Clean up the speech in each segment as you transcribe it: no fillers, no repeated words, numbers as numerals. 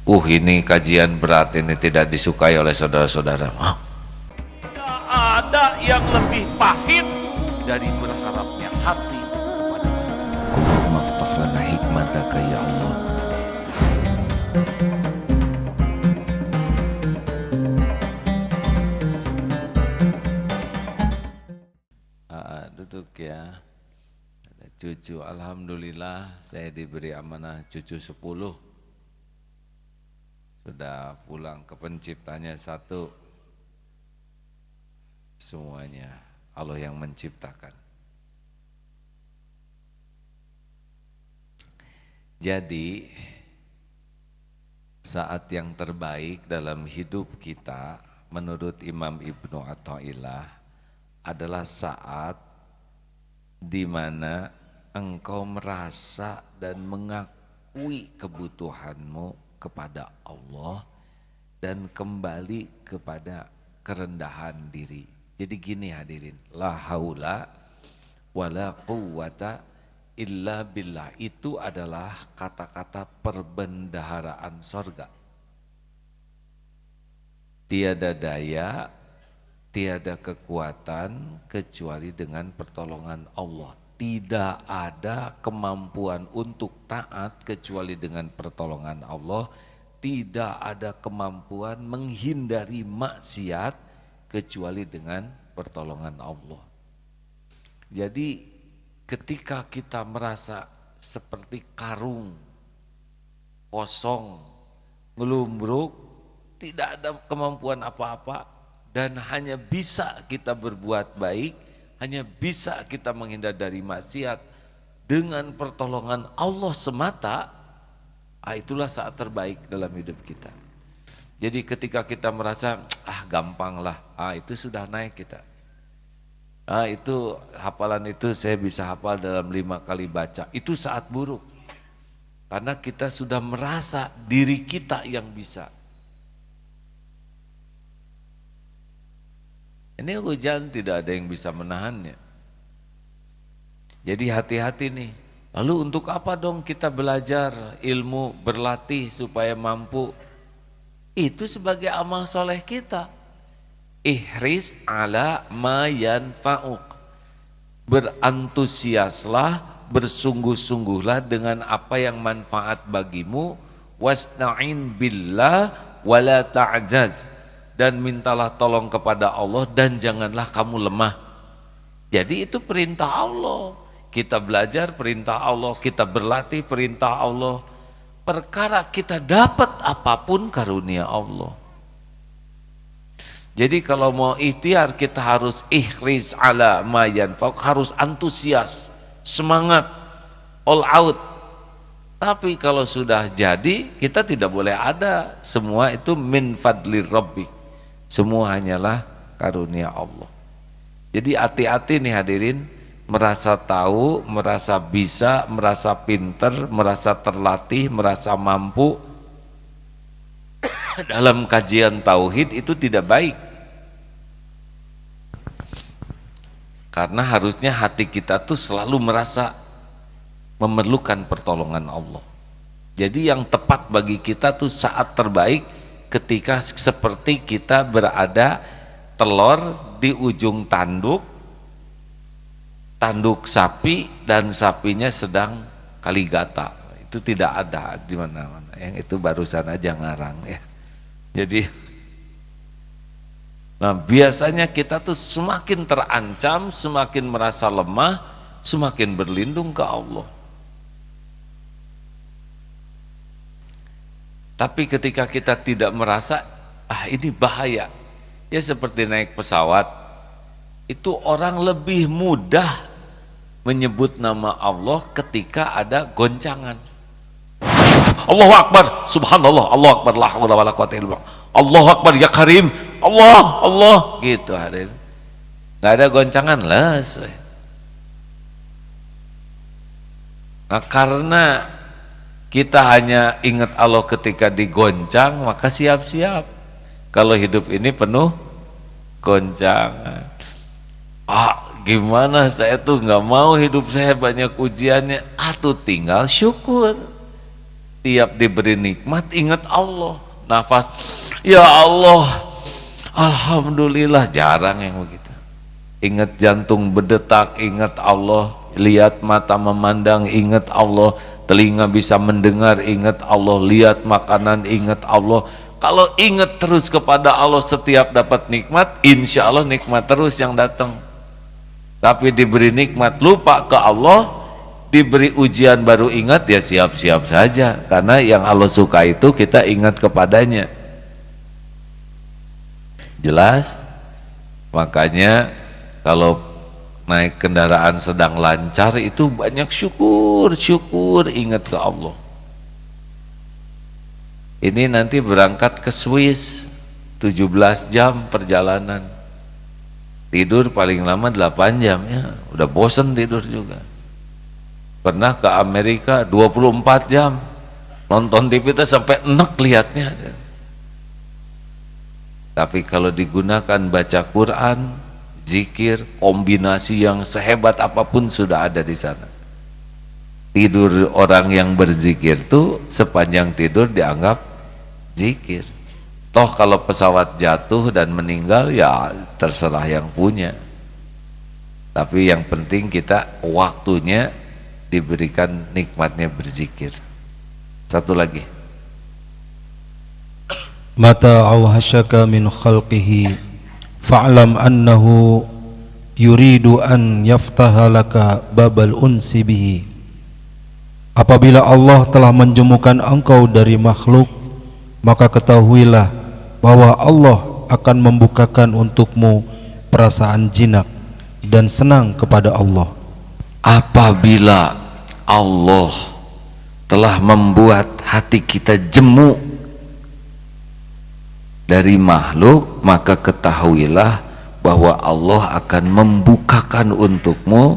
Ini kajian berat, ini tidak disukai oleh saudara-saudara. Tidak ada yang lebih pahit dari berharapnya hati kepada Allah. Allahumma aftah lana hikmataka ya Allah. Duduk ya. Ada cucu, alhamdulillah saya diberi amanah cucu 10. Sudah pulang ke penciptanya satu. Semuanya Allah yang menciptakan. Jadi saat yang terbaik dalam hidup kita menurut Imam Ibnu Athaillah adalah saat di mana engkau merasa dan mengakui kebutuhanmu kepada Allah dan kembali kepada kerendahan diri. Jadi gini hadirin, la haula wala quwwata illa billah, itu adalah kata-kata perbendaharaan sorga. Tiada daya, tiada kekuatan kecuali dengan pertolongan Allah. Tidak ada kemampuan untuk taat kecuali dengan pertolongan Allah. Tidak ada kemampuan menghindari maksiat kecuali dengan pertolongan Allah. Jadi ketika kita merasa seperti karung kosong, ngelumbruk, tidak ada kemampuan apa-apa, dan hanya bisa kita berbuat baik, hanya bisa kita menghindar dari maksiat dengan pertolongan Allah semata, itulah saat terbaik dalam hidup kita. Jadi ketika kita merasa, gampang lah, itu sudah naik kita. Itu hafalan itu saya bisa hafal dalam 5 kali baca, itu saat buruk. Karena kita sudah merasa diri kita yang bisa. Ini hujan tidak ada yang bisa menahannya. Jadi hati-hati nih. Lalu untuk apa dong kita belajar ilmu, berlatih supaya mampu? Itu sebagai amal soleh kita. Ihris ala ma yanfa'uk. Berantusiaslah, bersungguh-sungguhlah dengan apa yang manfaat bagimu. Wasta'in billah wala ta'jaz. Dan mintalah tolong kepada Allah dan janganlah kamu lemah. Jadi itu perintah Allah. Kita belajar perintah Allah, kita berlatih perintah Allah. Perkara kita dapat apapun karunia Allah. Jadi kalau mau ikhtiar kita harus ikhris ala ma yanfa'uk, harus antusias, semangat, all out. Tapi kalau sudah jadi kita tidak boleh ada. Semua itu min fadlir rabbik. Semua hanyalah karunia Allah. Jadi hati-hati nih hadirin, merasa tahu, merasa bisa, merasa pinter, merasa terlatih, merasa mampu dalam kajian tauhid itu tidak baik. Karena harusnya hati kita tuh selalu merasa memerlukan pertolongan Allah. Jadi yang tepat bagi kita tuh saat terbaik ketika seperti kita berada telur di ujung tanduk sapi dan sapinya sedang kaligata. Itu tidak ada di mana-mana. Yang itu barusan aja ngarang ya. Jadi biasanya kita tuh semakin terancam, semakin merasa lemah, semakin berlindung ke Allah. Tapi ketika kita tidak merasa, ini bahaya. Ya seperti naik pesawat, itu orang lebih mudah menyebut nama Allah ketika ada goncangan. Allahu Akbar, subhanallah, Allahu Akbar, la haula wala quwwata illa billah. Allahu Akbar ya Karim, Allah, gitu hadir. Nggak ada goncangan, les. Nah karena kita hanya ingat Allah ketika digoncang, maka siap-siap. Kalau hidup ini penuh goncangan. Gimana saya tuh nggak mau hidup saya banyak ujiannya. Tinggal syukur. tiap diberi nikmat ingat Allah. Nafas, ya Allah, alhamdulillah, jarang yang begitu. Ingat jantung berdetak, ingat Allah. Lihat mata memandang, ingat Allah. Telinga bisa mendengar, ingat Allah. Lihat makanan, ingat Allah. Kalau ingat terus kepada Allah setiap dapat nikmat, insya Allah nikmat terus yang datang. Tapi diberi nikmat lupa ke Allah, diberi ujian baru ingat, ya siap-siap saja. Karena yang Allah suka itu kita ingat kepadanya. Jelas? Makanya kalau naik kendaraan sedang lancar itu banyak syukur ingat ke Allah. Ini nanti berangkat ke Swiss 17 jam perjalanan, tidur paling lama 8 jam ya, udah bosen tidur juga. Pernah ke Amerika 24 jam nonton TV itu sampai enek lihatnya. Tapi kalau digunakan baca Quran, zikir, kombinasi yang sehebat apapun sudah ada di sana. Tidur orang yang berzikir tuh sepanjang tidur dianggap zikir. Toh kalau pesawat jatuh dan meninggal ya terserah yang punya. Tapi yang penting kita waktunya diberikan nikmatnya berzikir. Satu lagi. Mata awhashaka min khalqihi fa'lam annahu yuridu an yaftaha laka babal unsi bihi. Apabila Allah telah menjemukan engkau dari makhluk, maka ketahuilah bahwa Allah akan membukakan untukmu perasaan jinak dan senang kepada Allah. Apabila Allah telah membuat hati kita jemu dari makhluk, maka ketahuilah bahwa Allah akan membukakan untukmu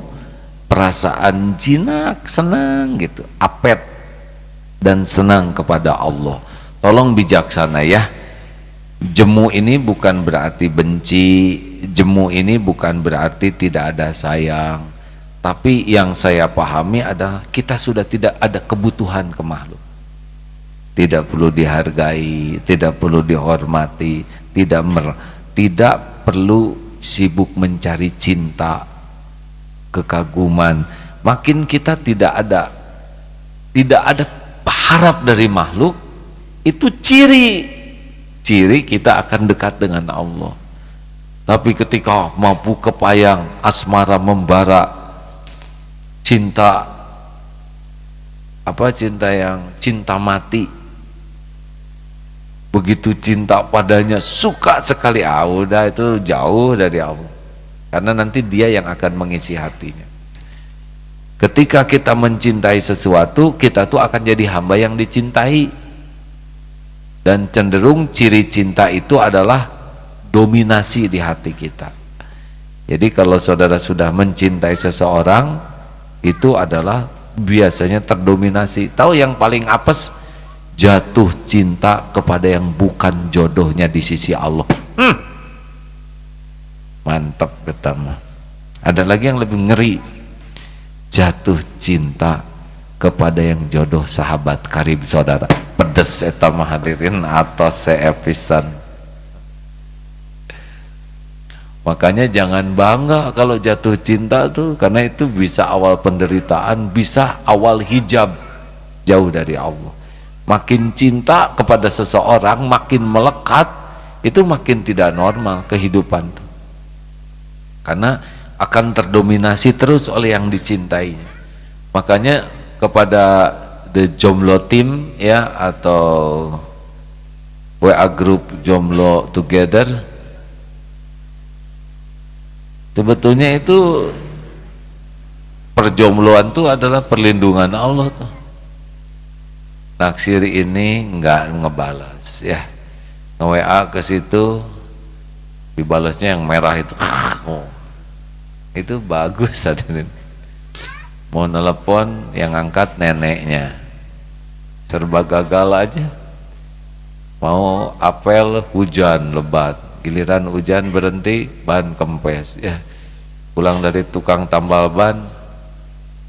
perasaan jinak, senang gitu, apet dan senang kepada Allah. Tolong bijaksana ya. Jemu ini bukan berarti benci, jemu ini bukan berarti tidak ada sayang. Tapi yang saya pahami adalah kita sudah tidak ada kebutuhan ke makhluk. Tidak perlu dihargai, tidak perlu dihormati, tidak perlu sibuk mencari cinta, kekaguman. Makin kita tidak ada harap dari makhluk, itu ciri kita akan dekat dengan Allah. Tapi ketika mampu kepayang, asmara membara, cinta cinta mati, begitu cinta padanya, suka sekali, udah itu jauh dari Allah, karena nanti dia yang akan mengisi hatinya. Ketika kita mencintai sesuatu, kita tuh akan jadi hamba yang dicintai, dan cenderung ciri cinta itu adalah dominasi di hati kita. Jadi kalau saudara sudah mencintai seseorang, itu adalah biasanya terdominasi. Tahu yang paling apes? Jatuh cinta kepada yang bukan jodohnya di sisi Allah. Mantap ketemu. Ada lagi yang lebih ngeri, jatuh cinta kepada yang jodoh sahabat karib saudara. Pedes eta mah hadirin atau seepisan. Makanya jangan bangga kalau jatuh cinta tuh, karena itu bisa awal penderitaan, bisa awal hijab jauh dari Allah. Makin cinta kepada seseorang, makin melekat, itu makin tidak normal kehidupan tuh. Karena akan terdominasi terus oleh yang dicintainya. Makanya kepada the Jomblo Team ya, atau WA Group Jomblo Together, sebetulnya itu perjombloan itu adalah perlindungan Allah tuh. Naksir ini nggak ngebalas ya, nge-WA ke situ dibalasnya yang merah itu. Itu bagus tadi. Mau nelpon yang angkat neneknya, serba gagal aja. Mau apel hujan lebat, giliran hujan berhenti ban kempes ya. Pulang dari tukang tambal ban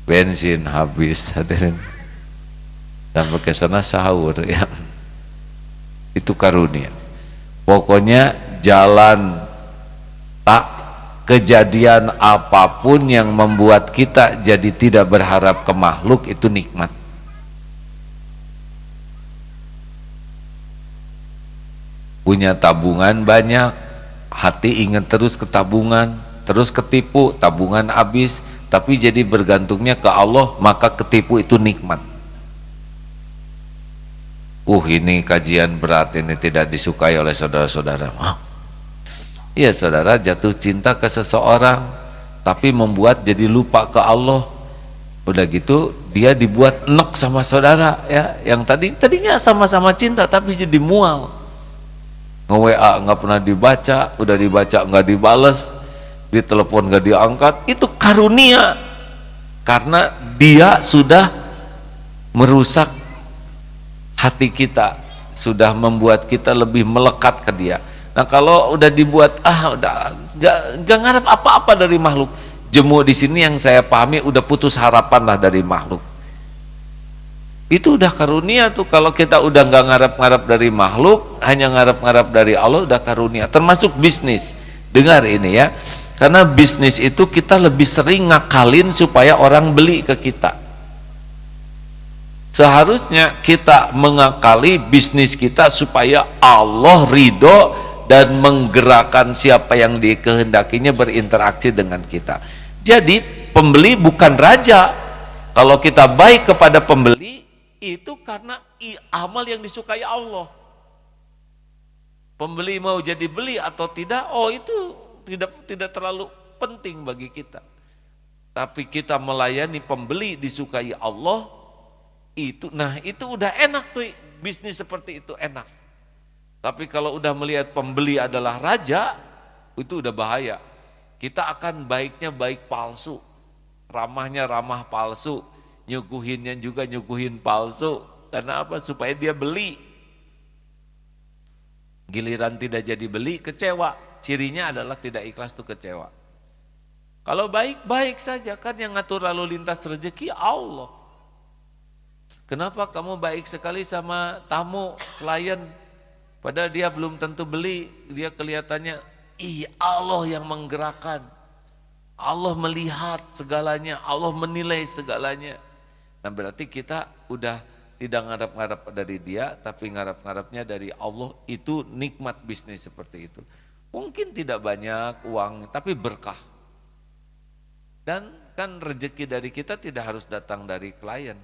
bensin habis hadirin. dan pakai sana sahur ya. Itu karunia. Pokoknya jalan tak kejadian apapun yang membuat kita jadi tidak berharap ke makhluk itu nikmat. Punya tabungan banyak, hati ingat terus ke tabungan, terus ketipu, tabungan habis, tapi jadi bergantungnya ke Allah, maka ketipu itu nikmat. Ini kajian berat, ini tidak disukai oleh saudara-saudara. Iya, saudara jatuh cinta ke seseorang tapi membuat jadi lupa ke Allah. Udah gitu dia dibuat enek sama saudara ya, yang tadinya sama-sama cinta tapi jadi mual. Nge-WA nggak pernah dibaca, udah dibaca nggak dibales, ditelepon nggak diangkat. Itu karunia karena dia sudah merusak hati kita, sudah membuat kita lebih melekat ke dia. Nah kalau udah dibuat udah nggak ngarep apa-apa dari makhluk. Jemu di sini yang saya pahami udah putus harapan lah dari makhluk. Itu udah karunia tuh. Kalau kita udah nggak ngarep-ngarep dari makhluk, hanya ngarep-ngarep dari Allah, udah karunia. Termasuk bisnis. Dengar ini ya. Karena bisnis itu kita lebih sering ngakalin supaya orang beli ke kita. Seharusnya kita mengakali bisnis kita supaya Allah ridho dan menggerakkan siapa yang dikehendakinya berinteraksi dengan kita. Jadi pembeli bukan raja. Kalau kita baik kepada pembeli itu karena amal yang disukai Allah. Pembeli mau jadi beli atau tidak, itu tidak terlalu penting bagi kita. Tapi kita melayani pembeli disukai Allah, itu udah enak tuh, bisnis seperti itu enak. Tapi kalau udah melihat pembeli adalah raja, itu udah bahaya. Kita akan baiknya baik palsu, ramahnya ramah palsu, nyuguhinnya juga nyuguhin palsu. Karena apa? Supaya dia beli. Giliran tidak jadi beli, kecewa. Cirinya adalah tidak ikhlas tuh kecewa. Kalau baik-baik saja, kan yang ngatur lalu lintas rezeki Allah. Kenapa kamu baik sekali sama tamu, klien, padahal dia belum tentu beli, dia kelihatannya, Allah yang menggerakkan, Allah melihat segalanya, Allah menilai segalanya. Nah berarti kita udah tidak ngarep-ngarep dari dia, tapi ngarep-ngarepnya dari Allah. Itu nikmat bisnis seperti itu. Mungkin tidak banyak uang, tapi berkah. Dan kan rezeki dari kita tidak harus datang dari klien.